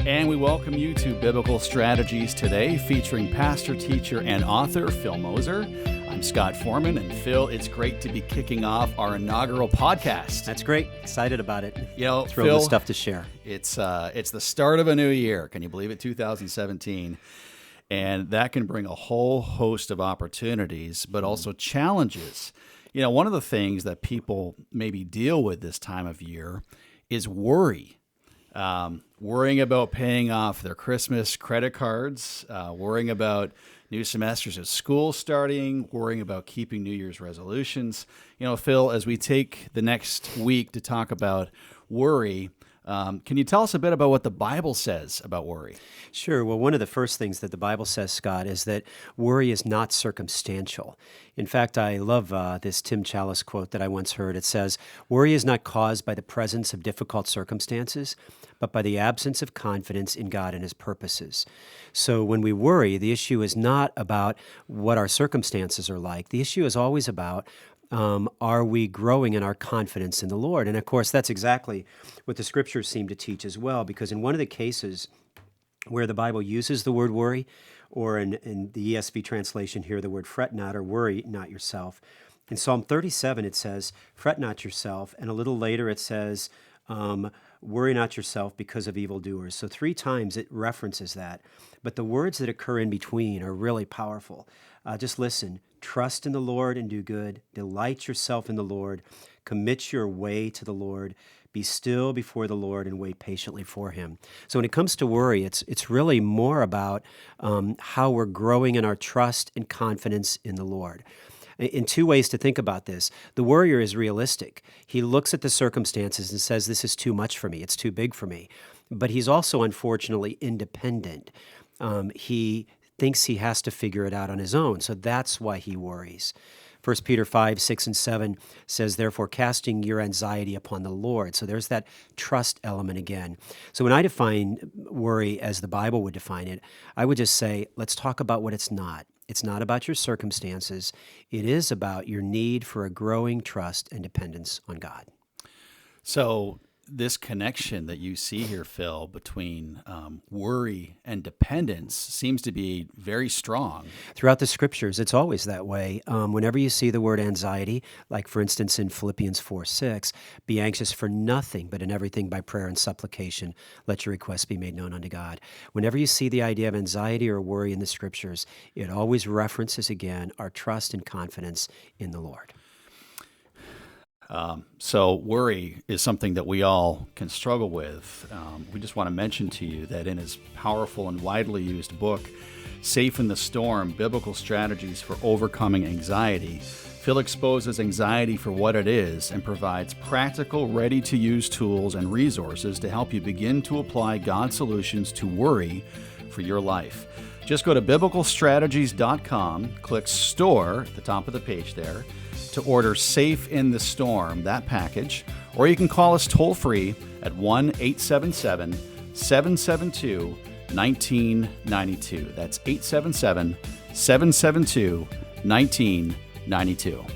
And we welcome you to Biblical Strategies today, featuring pastor, teacher, and author Phil Moser. I'm Scott Foreman, and Phil, it's great to be kicking off our inaugural podcast. That's great. Excited about it. You know, thrilled Phil, with stuff to share. It's the start of a new year. Can you believe it? 2017. And that can bring a whole host of opportunities, but also challenges. You know, one of the things that people maybe deal with this time of year is worry. Worrying about paying off their Christmas credit cards, worrying about new semesters at school starting, worrying about keeping New Year's resolutions. You know, Phil, as we take the next week to talk about worry, can you tell us a bit about what the Bible says about worry? Sure. Well, one of the first things that the Bible says, Scott, is that worry is not circumstantial. In fact, I love this Tim Challies quote that I once heard. It says, "Worry is not caused by the presence of difficult circumstances, but by the absence of confidence in God and His purposes." So when we worry, the issue is not about what our circumstances are like. The issue is always about are we growing in our confidence in the Lord? And of course, that's exactly what the scriptures seem to teach as well, because in one of the cases where the Bible uses the word worry, or in the ESV translation here, the word fret not or worry not yourself. In Psalm 37, it says, fret not yourself. And a little later it says, worry not yourself because of evildoers. So 3 times it references that. But the words that occur in between are really powerful. Just listen. Trust in the Lord and do good. Delight yourself in the Lord. Commit your way to the Lord. Be still before the Lord and wait patiently for Him. So when it comes to worry, it's really more about how we're growing in our trust and confidence in the Lord. In 2 ways to think about this. The worrier is realistic. He looks at the circumstances and says, this is too much for me. It's too big for me. But he's also, unfortunately, independent. He thinks he has to figure it out on his own. So that's why he worries. 1 Peter 5, 6, and 7 says, therefore, casting your anxiety upon the Lord. So there's that trust element again. So when I define worry as the Bible would define it, I would just say, let's talk about what it's not. It's not about your circumstances. It is about your need for a growing trust and dependence on God. So this connection that you see here, Phil, between worry and dependence seems to be very strong. Throughout the scriptures, it's always that way. Whenever you see the word anxiety, like for instance in Philippians 4:6, be anxious for nothing, but in everything by prayer and supplication, let your requests be made known unto God. Whenever you see the idea of anxiety or worry in the scriptures, it always references again our trust and confidence in the Lord. So worry is something that we all can struggle with. We just want to mention to you that in his powerful and widely used book, Safe in the Storm, Biblical Strategies for Overcoming Anxiety, Phil exposes anxiety for what it is and provides practical, ready-to-use tools and resources to help you begin to apply God's solutions to worry for your life. Just go to biblicalstrategies.com, click Store at the top of the page there, to order Safe in the Storm, that package, or you can call us toll-free at 1-877-772-1992. That's 877-772-1992.